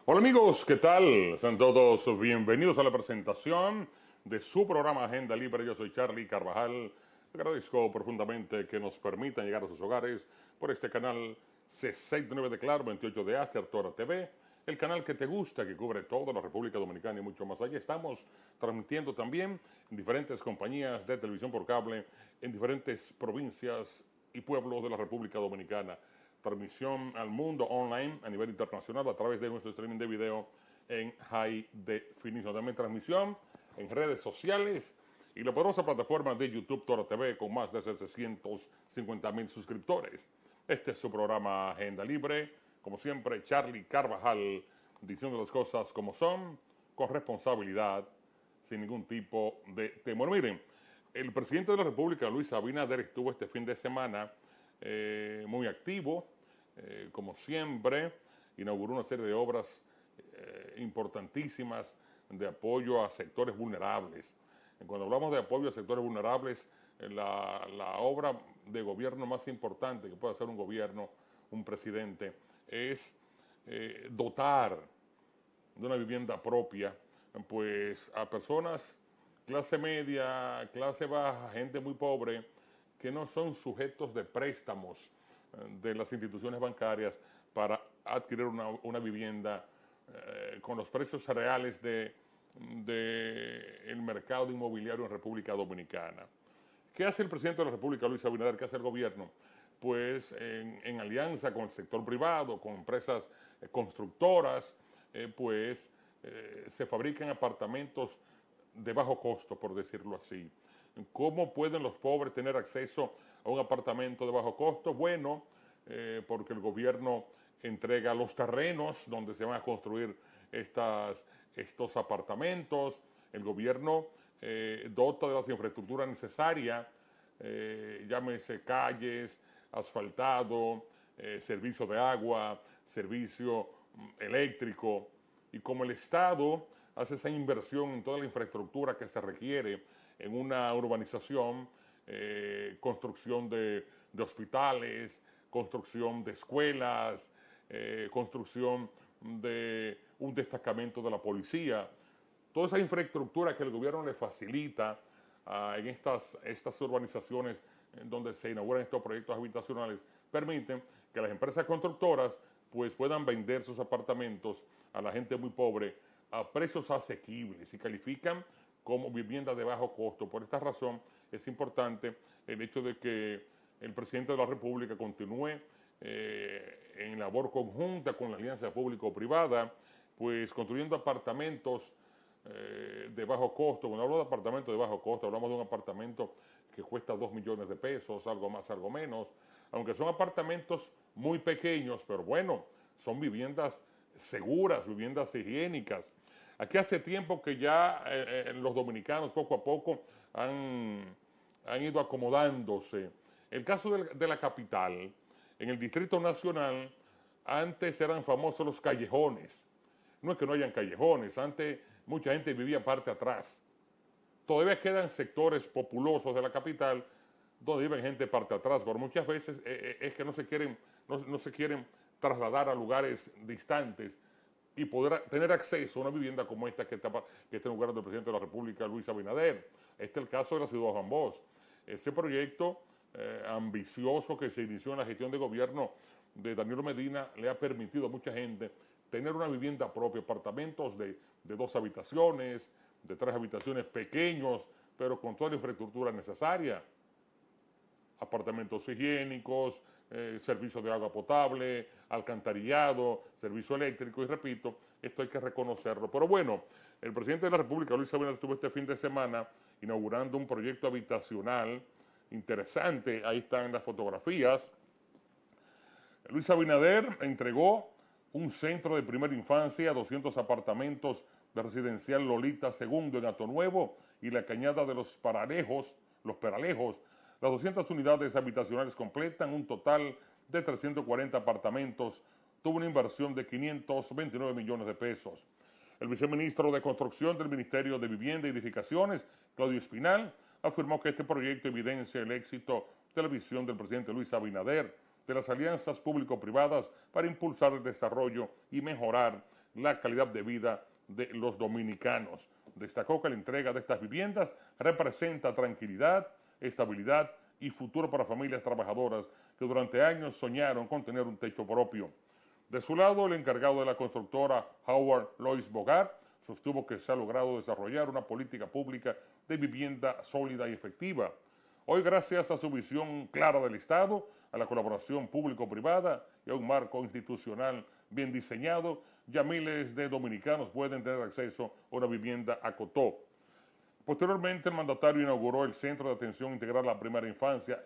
Hola amigos, ¿qué tal? Sean todos bienvenidos a la presentación de su programa Agenda Libre. Yo soy Charlie Carvajal. Agradezco profundamente que nos permitan llegar a sus hogares por este canal C69 de Claro, 28 de Aster, Tora TV, el canal que te gusta, que cubre toda la República Dominicana y mucho más allá. Estamos transmitiendo también en diferentes compañías de televisión por cable, en diferentes provincias y pueblos de la República Dominicana. Transmisión al mundo online a nivel internacional a través de nuestro streaming de video en High Definition. También transmisión en redes sociales y la poderosa plataforma de YouTube Tora TV con más de 750,000 suscriptores. Este es su programa Agenda Libre. Como siempre, Charlie Carvajal diciendo las cosas como son, con responsabilidad, sin ningún tipo de temor. Miren, el presidente de la República, Luis Abinader, estuvo este fin de semana muy activo, como siempre, inauguró una serie de obras importantísimas de apoyo a sectores vulnerables. Cuando hablamos de apoyo a sectores vulnerables, la obra de gobierno más importante que puede hacer un gobierno, un presidente, es dotar de una vivienda propia, pues a personas clase media, clase baja, gente muy pobre, que no son sujetos de préstamos de las instituciones bancarias para adquirir una vivienda con los precios reales del mercado inmobiliario en República Dominicana. ¿Qué hace el presidente de la República, Luis Abinader? ¿Qué hace el gobierno? Pues en alianza con el sector privado, con empresas constructoras, se fabrican apartamentos de bajo costo, por decirlo así. ¿Cómo pueden los pobres tener acceso a un apartamento de bajo costo? Bueno, porque el gobierno entrega los terrenos donde se van a construir estos apartamentos. El gobierno dota de las infraestructuras necesarias, llámese calles, asfaltado, servicio de agua, servicio eléctrico. Y como el Estado hace esa inversión en toda la infraestructura que se requiere en una urbanización, construcción de hospitales, construcción de escuelas, construcción de un destacamento de la policía. Toda esa infraestructura que el gobierno le facilita en estas urbanizaciones donde se inauguran estos proyectos habitacionales permiten que las empresas constructoras pues puedan vender sus apartamentos a la gente muy pobre a precios asequibles y califican como vivienda de bajo costo. Por esta razón es importante el hecho de que el presidente de la República continúe en labor conjunta con la alianza público-privada, pues construyendo apartamentos de bajo costo. Cuando hablo de apartamentos de bajo costo, hablamos de un apartamento que cuesta 2 millones de pesos, algo más, algo menos, aunque son apartamentos muy pequeños, pero bueno, son viviendas seguras, viviendas higiénicas. Aquí hace tiempo que ya los dominicanos poco a poco han ido acomodándose. El caso de la capital, en el Distrito Nacional, antes eran famosos los callejones. No es que no hayan callejones, antes mucha gente vivía parte atrás. Todavía quedan sectores populosos de la capital donde viven gente parte atrás, pero muchas veces es que no se quieren trasladar a lugares distantes y poder tener acceso a una vivienda como esta que está en lugar del presidente de la República, Luis Abinader. Este es el caso de la ciudad de Juan Bosch. Ese proyecto ambicioso que se inició en la gestión de gobierno de Danilo Medina le ha permitido a mucha gente tener una vivienda propia, apartamentos de 2 habitaciones, de 3 habitaciones pequeños, pero con toda la infraestructura necesaria. Apartamentos higiénicos, servicio de agua potable, alcantarillado, servicio eléctrico, y repito, esto hay que reconocerlo. Pero bueno, el presidente de la República, Luis Abinader, estuvo este fin de semana inaugurando un proyecto habitacional interesante. Ahí están las fotografías. Luis Abinader entregó un centro de primera infancia, 200 apartamentos de residencial Lolita II en Atonuevo y la Cañada de los Peralejos. Las 200 unidades habitacionales completan un total de 340 apartamentos. Tuvo una inversión de 529 millones de pesos. El viceministro de Construcción del Ministerio de Vivienda y Edificaciones, Claudio Espinal, afirmó que este proyecto evidencia el éxito de la visión del presidente Luis Abinader de las alianzas público-privadas para impulsar el desarrollo y mejorar la calidad de vida de los dominicanos. Destacó que la entrega de estas viviendas representa tranquilidad, estabilidad y futuro para familias trabajadoras que durante años soñaron con tener un techo propio. De su lado, el encargado de la constructora, Howard Lois Bogart, sostuvo que se ha logrado desarrollar una política pública de vivienda sólida y efectiva. Hoy, gracias a su visión clara del Estado, a la colaboración público-privada y a un marco institucional bien diseñado, ya miles de dominicanos pueden tener acceso a una vivienda, acotó. Posteriormente, el mandatario inauguró el Centro de Atención Integral a la Primera Infancia,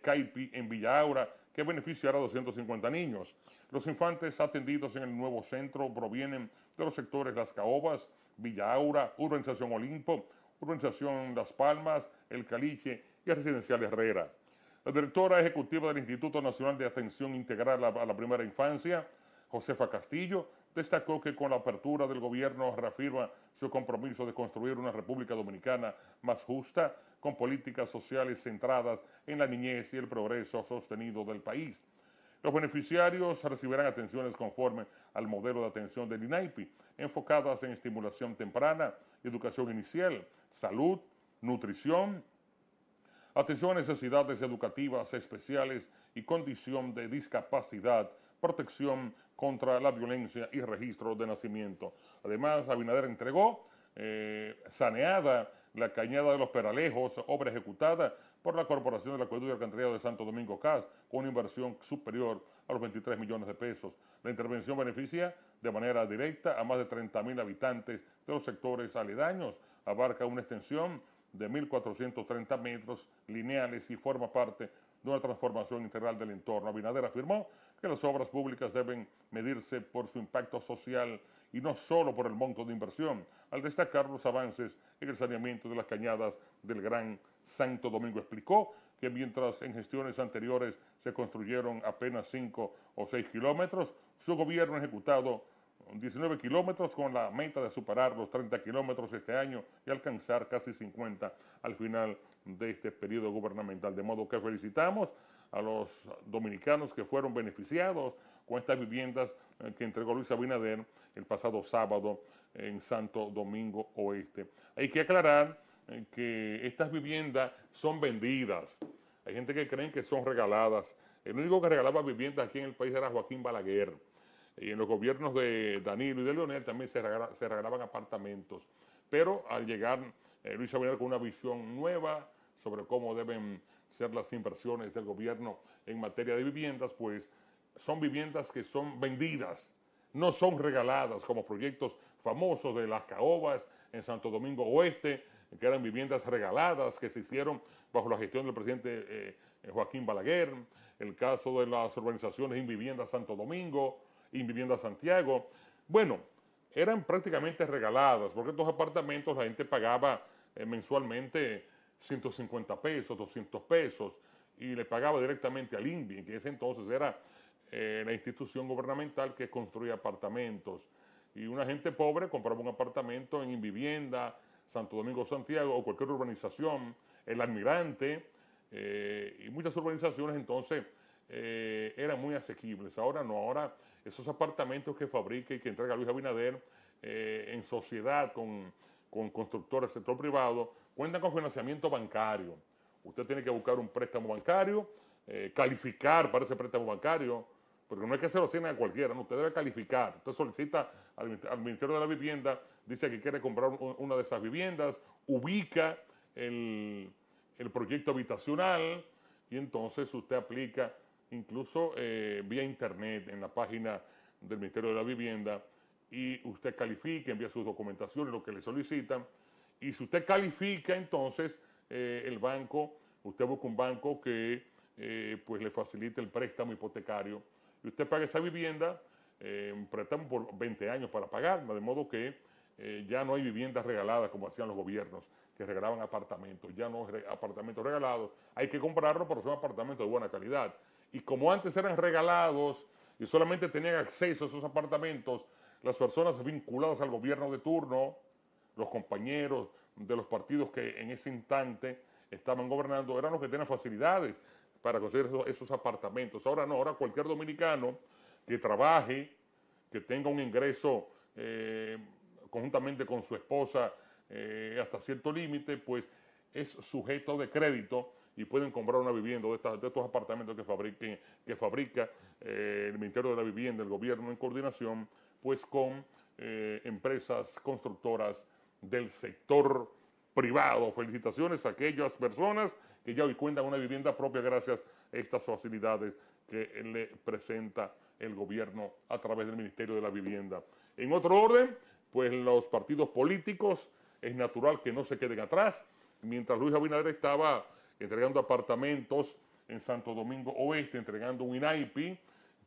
CAIPI, en Villa Aura, que beneficiará a 250 niños. Los infantes atendidos en el nuevo centro provienen de los sectores Las Caobas, Villa Aura, Urbanización Olimpo, Urbanización Las Palmas, El Caliche y Residencial Herrera. La directora ejecutiva del Instituto Nacional de Atención Integral a la Primera Infancia, Josefa Castillo, destacó que con la apertura del gobierno reafirma su compromiso de construir una República Dominicana más justa, con políticas sociales centradas en la niñez y el progreso sostenido del país. Los beneficiarios recibirán atenciones conforme al modelo de atención del INAIPI, enfocadas en estimulación temprana, educación inicial, salud, nutrición, atención a necesidades educativas especiales y condición de discapacidad, protección contra la violencia y registro de nacimiento. Además, Abinader entregó saneada la Cañada de los Peralejos, obra ejecutada por la Corporación del Acueducto y Alcantarillado de Santo Domingo CAS, con una inversión superior a los 23 millones de pesos. La intervención beneficia de manera directa a más de 30,000 habitantes de los sectores aledaños, abarca una extensión de 1.430 metros lineales y forma parte de una transformación integral del entorno. Abinader afirmó que las obras públicas deben medirse por su impacto social y no solo por el monto de inversión, al destacar los avances en el saneamiento de las cañadas del Gran Santo Domingo. Explicó que mientras en gestiones anteriores se construyeron apenas 5 o 6 kilómetros, su gobierno ha ejecutado 19 kilómetros con la meta de superar los 30 kilómetros este año y alcanzar casi 50 al final de este periodo gubernamental. De modo que felicitamos a los dominicanos que fueron beneficiados con estas viviendas que entregó Luis Abinader el pasado sábado en Santo Domingo Oeste. Hay que aclarar que estas viviendas son vendidas. Hay gente que creen que son regaladas. El único que regalaba viviendas aquí en el país era Joaquín Balaguer. Y en los gobiernos de Danilo y de Leonel también se regalaban apartamentos. Pero al llegar Luis Abinader con una visión nueva sobre cómo deben ser las inversiones del gobierno en materia de viviendas, pues son viviendas que son vendidas, no son regaladas, como proyectos famosos de Las Caobas en Santo Domingo Oeste, que eran viviendas regaladas que se hicieron bajo la gestión del presidente Joaquín Balaguer, el caso de las urbanizaciones Invivienda Santo Domingo, Invivienda Santiago. Bueno, eran prácticamente regaladas, porque estos apartamentos la gente pagaba mensualmente 150 pesos, 200 pesos, y le pagaba directamente al INVI, que ese entonces era la institución gubernamental que construía apartamentos. Y una gente pobre compraba un apartamento en Invivienda, Santo Domingo, Santiago, o cualquier urbanización, El Almirante, y muchas urbanizaciones entonces eran muy asequibles. Ahora no, ahora esos apartamentos que fabrica y que entrega Luis Abinader en sociedad con constructores del sector privado, cuentan con financiamiento bancario. Usted tiene que buscar un préstamo bancario, calificar para ese préstamo bancario, porque no es que se lo asignen a cualquiera, no, usted debe calificar. Usted solicita al Ministerio de la Vivienda, dice que quiere comprar una de esas viviendas, ubica el proyecto habitacional y entonces usted aplica incluso vía internet en la página del Ministerio de la Vivienda y usted califica, envía sus documentaciones, lo que le solicitan, y si usted califica, entonces el banco, usted busca un banco que pues le facilite el préstamo hipotecario y usted paga esa vivienda, un préstamo por 20 años para pagarla, de modo que ya no hay viviendas regaladas como hacían los gobiernos, que regalaban apartamentos, ya no es apartamentos regalados, hay que comprarlo, pero son apartamentos de buena calidad. Y como antes eran regalados y solamente tenían acceso a esos apartamentos las personas vinculadas al gobierno de turno, los compañeros de los partidos que en ese instante estaban gobernando, eran los que tenían facilidades para conseguir esos apartamentos. Ahora no, ahora cualquier dominicano que trabaje que tenga un ingreso conjuntamente con su esposa hasta cierto límite, pues es sujeto de crédito y pueden comprar una vivienda de estos apartamentos que fabrica el Ministerio de la Vivienda, el gobierno en coordinación, pues con empresas constructoras del sector privado. Felicitaciones a aquellas personas que ya hoy cuentan una vivienda propia gracias a estas facilidades que le presenta el gobierno a través del Ministerio de la Vivienda. En otro orden, pues los partidos políticos es natural que no se queden atrás. Mientras Luis Abinader estaba entregando apartamentos en Santo Domingo Oeste, entregando un INAIPI,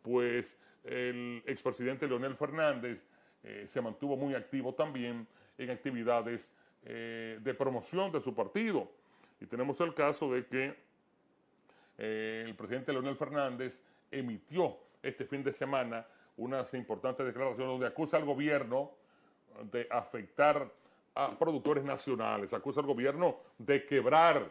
pues el expresidente Leonel Fernández se mantuvo muy activo también en actividades de promoción de su partido. Y tenemos el caso de que el presidente Leonel Fernández emitió este fin de semana unas importantes declaraciones donde acusa al gobierno de afectar a productores nacionales, acusa al gobierno de quebrar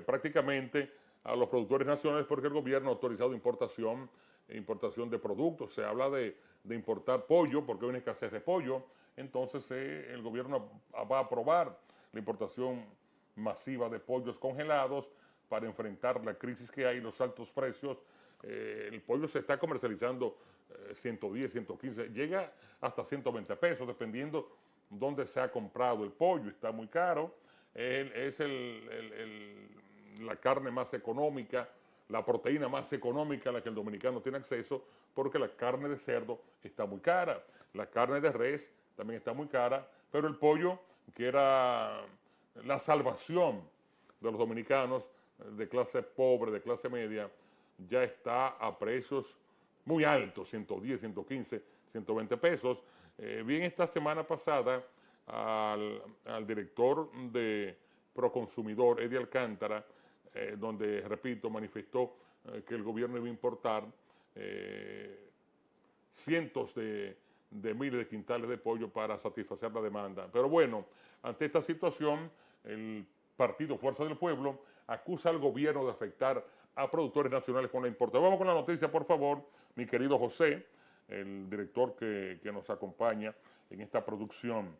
prácticamente a los productores nacionales porque el gobierno ha autorizado importación de productos. Se habla de importar pollo porque hay una escasez de pollo, entonces el gobierno va a aprobar la importación masiva de pollos congelados para enfrentar la crisis que hay, los altos precios. El pollo se está comercializando 110, 115, llega hasta 120 pesos, dependiendo dónde se ha comprado el pollo, está muy caro. Es la carne más económica, la proteína más económica a la que el dominicano tiene acceso, porque la carne de cerdo está muy cara, la carne de res también está muy cara, pero el pollo, que era la salvación de los dominicanos de clase pobre, de clase media, ya está a precios muy altos, 110, 115, 120 pesos. Bien, esta semana pasada al director de Proconsumidor, Eddie Alcántara, donde, repito, manifestó que el gobierno iba a importar cientos de miles de quintales de pollo para satisfacer la demanda. Pero bueno, ante esta situación, el partido Fuerza del Pueblo acusa al gobierno de afectar a productores nacionales con la importación. Vamos con la noticia, por favor, mi querido José, el director que nos acompaña en esta producción.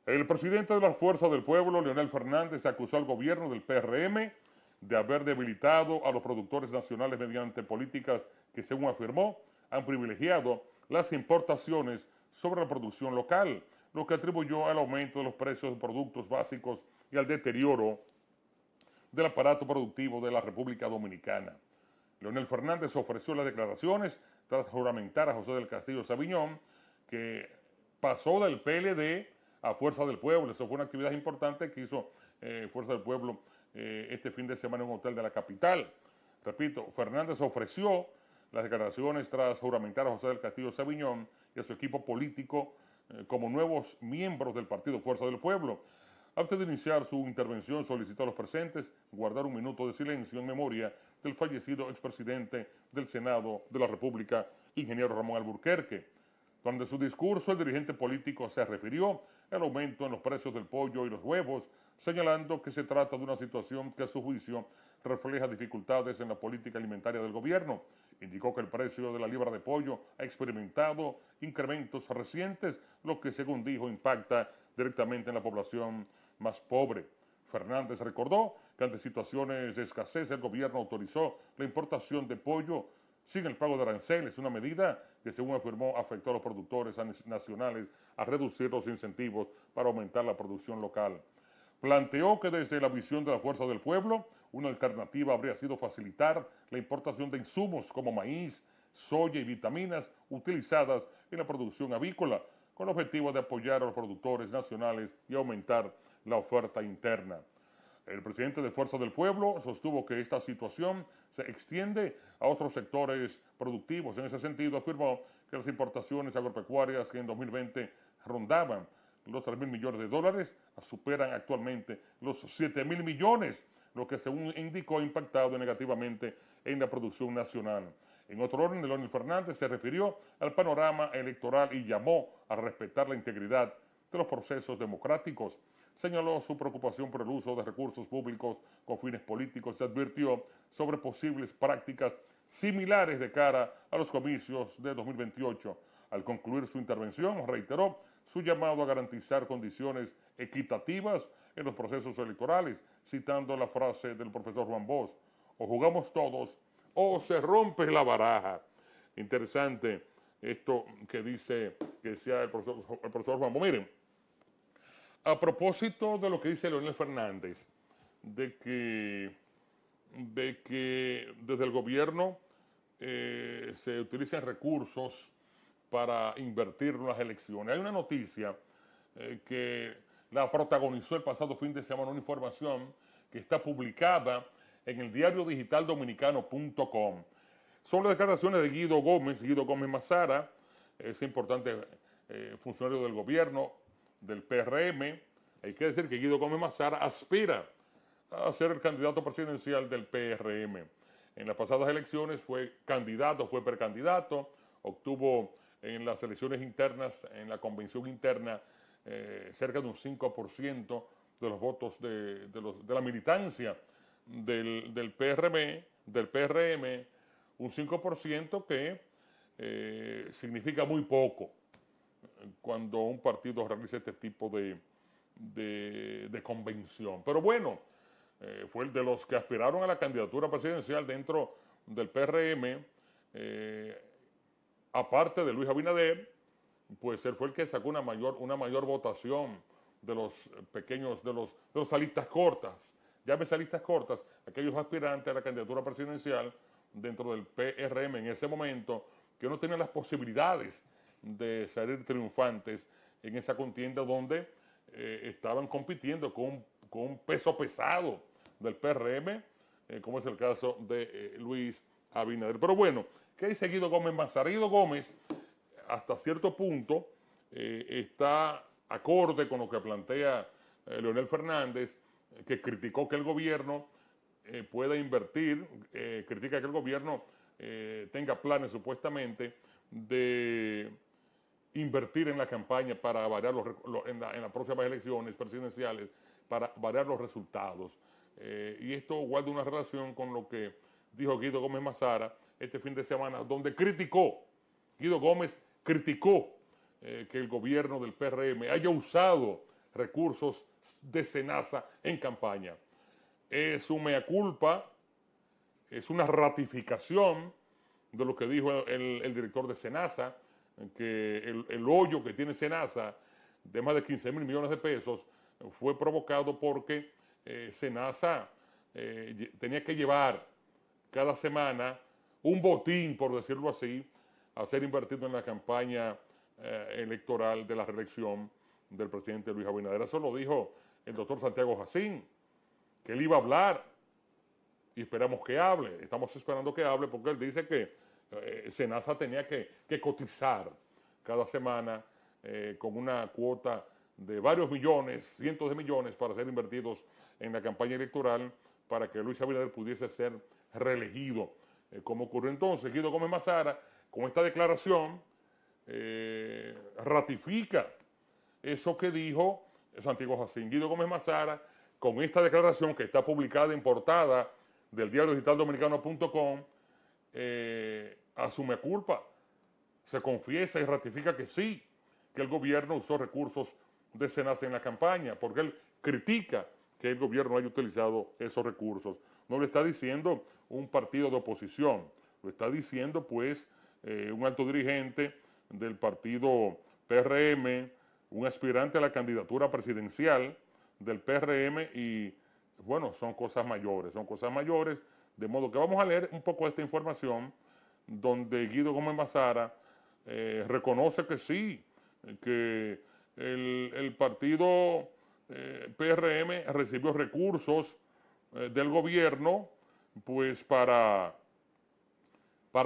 El presidente de la Fuerza del Pueblo, Leonel Fernández, acusó al gobierno del PRM de haber debilitado a los productores nacionales mediante políticas que, según afirmó, han privilegiado las importaciones sobre la producción local, lo que atribuyó al aumento de los precios de productos básicos y al deterioro del aparato productivo de la República Dominicana. Leonel Fernández ofreció las declaraciones tras juramentar a José del Castillo Sabiñón, que pasó del PLD a Fuerza del Pueblo. Eso fue una actividad importante que hizo Fuerza del Pueblo este fin de semana en un hotel de la capital. Repito, Fernández ofreció las declaraciones tras juramentar a José del Castillo Sabiñón y a su equipo político como nuevos miembros del partido Fuerza del Pueblo. Antes de iniciar su intervención, solicitó a los presentes guardar un minuto de silencio en memoria del fallecido expresidente del Senado de la República, ingeniero Ramón Alburquerque. Durante su discurso, el dirigente político se refirió al aumento en los precios del pollo y los huevos, señalando que se trata de una situación que a su juicio refleja dificultades en la política alimentaria del gobierno. Indicó que el precio de la libra de pollo ha experimentado incrementos recientes, lo que, según dijo, impacta directamente en la población más pobre. Fernández recordó que ante situaciones de escasez el gobierno autorizó la importación de pollo sin el pago de aranceles, una medida que, según afirmó, afectó a los productores nacionales a reducir los incentivos para aumentar la producción local. Planteó que desde la visión de la Fuerza del Pueblo, una alternativa habría sido facilitar la importación de insumos como maíz, soya y vitaminas utilizadas en la producción avícola, con el objetivo de apoyar a los productores nacionales y aumentar la oferta interna. El presidente de Fuerza del Pueblo sostuvo que esta situación se extiende a otros sectores productivos. En ese sentido, afirmó que las importaciones agropecuarias que en 2020 rondaban los 3.000 millones de dólares superan actualmente los 7.000 millones, lo que, según indicó, ha impactado negativamente en la producción nacional. En otro orden, Leonel Fernández se refirió al panorama electoral y llamó a respetar la integridad de los procesos democráticos. Señaló su preocupación por el uso de recursos públicos con fines políticos y advirtió sobre posibles prácticas similares de cara a los comicios de 2028. Al concluir su intervención, reiteró su llamado a garantizar condiciones equitativas en los procesos electorales, citando la frase del profesor Juan Bosch: o jugamos todos o se rompe la baraja. Interesante esto que decía el profesor Juan Bosch. Miren, a propósito de lo que dice Leonel Fernández, de que desde el gobierno se utilicen recursos para invertir en las elecciones. Hay una noticia que la protagonizó el pasado fin de semana, una información que está publicada en el diario digital dominicano.com. Son las declaraciones de Guido Gómez Mazara, ese importante funcionario del gobierno, del PRM. Hay que decir que Guido Gómez Mazara aspira a ser el candidato presidencial del PRM. En las pasadas elecciones fue candidato, fue precandidato, obtuvo en las elecciones internas, en la convención interna, cerca de un 5% de los votos de la militancia del PRM, un 5% que significa muy poco cuando un partido realiza este tipo de convención. Pero bueno, fue el de los que aspiraron a la candidatura presidencial dentro del PRM, aparte de Luis Abinader, pues él fue el que sacó una mayor votación de los pequeños, de los alistas cortas. Llámese alistas cortas, aquellos aspirantes a la candidatura presidencial dentro del PRM en ese momento, que no tenían las posibilidades de salir triunfantes en esa contienda donde estaban compitiendo con un peso pesado del PRM, como es el caso de Luis Abinader. Pero bueno, ¿qué dice Guido Gómez Mazara? Guido Gómez, hasta cierto punto, está acorde con lo que plantea Leonel Fernández, que criticó que el gobierno pueda invertir, critica que el gobierno tenga planes supuestamente de invertir en la campaña para variar en las próximas elecciones presidenciales, para variar los resultados. Y esto guarda una relación con lo que dijo Guido Gómez Mazara este fin de semana, donde Guido Gómez criticó que el gobierno del PRM haya usado recursos de SENASA en campaña. Es un mea culpa, es una ratificación de lo que dijo el director de SENASA, que el hoyo que tiene SENASA de más de 15 mil millones de pesos fue provocado porque SENASA tenía que llevar cada semana un botín, por decirlo así, a ser invertido en la campaña electoral de la reelección del presidente Luis Abinader. Eso lo dijo el doctor Santiago Jacín, que él iba a hablar y esperamos que hable. Estamos esperando que hable porque él dice que SENASA tenía que cotizar cada semana con una cuota de varios millones, cientos de millones, para ser invertidos en la campaña electoral para que Luis Abinader pudiese ser reelegido. Como ocurrió entonces, Guido Gómez Mazara, con esta declaración, ratifica eso que dijo Santiago Jacín. Guido Gómez Mazara, con esta declaración que está publicada en portada del diario digital dominicano.com, asume culpa, se confiesa y ratifica que sí, que el gobierno usó recursos de SENASA en la campaña, porque él critica que el gobierno haya utilizado esos recursos. No lo está diciendo un partido de oposición, lo está diciendo pues un alto dirigente del partido PRM, un aspirante a la candidatura presidencial del PRM y bueno, son cosas mayores, de modo que vamos a leer un poco esta información donde Guido Gómez Mazara reconoce que sí, que el partido PRM recibió recursos del gobierno pues para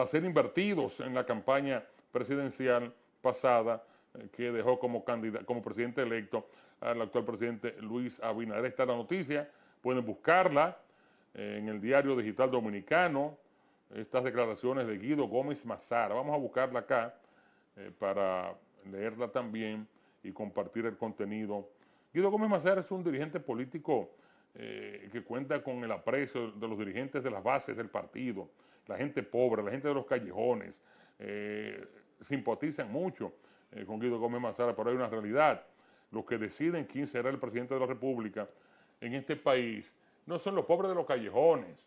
ser invertidos en la campaña presidencial pasada que dejó como presidente electo al actual presidente Luis Abinader. Esta es la noticia, pueden buscarla en el diario digital dominicano, estas declaraciones de Guido Gómez Mazara. Vamos a buscarla acá para leerla también y compartir el contenido. Guido Gómez Mazara es un dirigente político que cuenta con el aprecio de los dirigentes de las bases del partido, la gente pobre, la gente de los callejones. simpatizan mucho con Guido Gómez Mazara, pero hay una realidad. Los que deciden quién será el presidente de la República en este país no son los pobres de los callejones,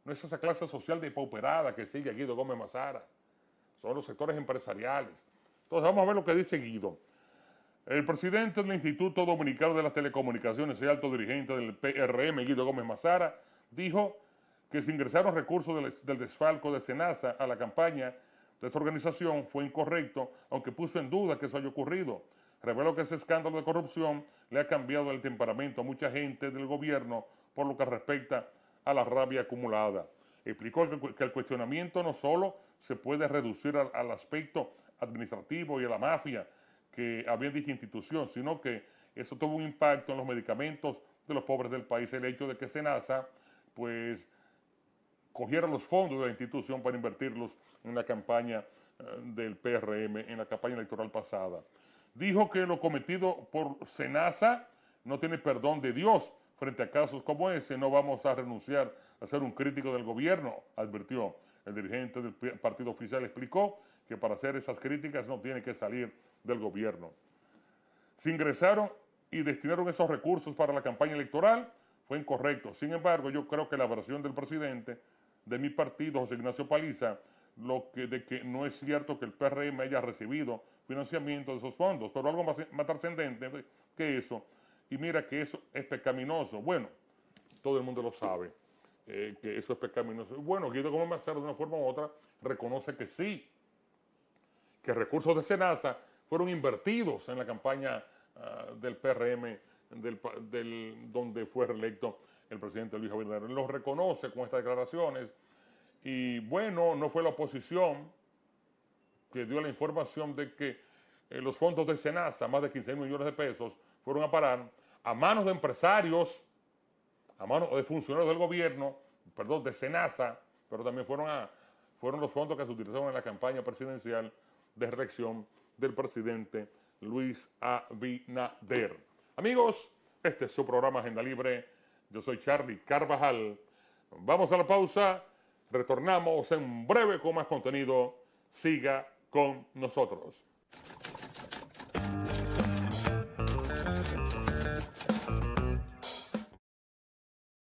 no es esa clase social depauperada que sigue a Guido Gómez Mazara, son los sectores empresariales. Entonces vamos a ver lo que dice Guido. El presidente del Instituto Dominicano de las Telecomunicaciones y alto dirigente del PRM, Guido Gómez Mazara, dijo que si ingresaron recursos del desfalco de Senasa a la campaña de esta organización fue incorrecto, aunque puso en duda que eso haya ocurrido. Reveló que ese escándalo de corrupción le ha cambiado el temperamento a mucha gente del gobierno por lo que respecta a la rabia acumulada. Explicó que el cuestionamiento no solo se puede reducir al aspecto administrativo y a la mafia que había en dicha institución, sino que eso tuvo un impacto en los medicamentos de los pobres del país. El hecho de que Senasa, pues, cogiera los fondos de la institución para invertirlos en la campaña del PRM, en la campaña electoral pasada. Dijo que lo cometido por Senasa no tiene perdón de Dios. Frente a casos como ese, no vamos a renunciar a ser un crítico del gobierno, advirtió. El dirigente del partido oficial explicó que para hacer esas críticas no tiene que salir del gobierno. Si ingresaron y destinaron esos recursos para la campaña electoral, fue incorrecto. Sin embargo, yo creo que la versión del presidente de mi partido, José Ignacio Paliza, de que no es cierto que el PRM haya recibido financiamiento de esos fondos, pero algo más trascendente que eso. Y mira que eso es pecaminoso. Bueno, todo el mundo lo sabe, que eso es pecaminoso. Bueno, Guido Gómez Mazara, de una forma u otra, reconoce que sí, que recursos de Senasa fueron invertidos en la campaña del PRM, donde fue reelecto el presidente Luis Abinader. Lo reconoce con estas declaraciones. Y bueno, no fue la oposición que dio la información de que los fondos de Senasa, más de 15 millones de pesos, fueron a parar a manos de empresarios, a manos de funcionarios del gobierno, perdón, de Senasa, pero también fueron los fondos que se utilizaron en la campaña presidencial de reelección del presidente Luis Abinader. Amigos, este es su programa Agenda Libre. Yo soy Charlie Carvajal. Vamos a la pausa. Retornamos en breve con más contenido. Siga con nosotros.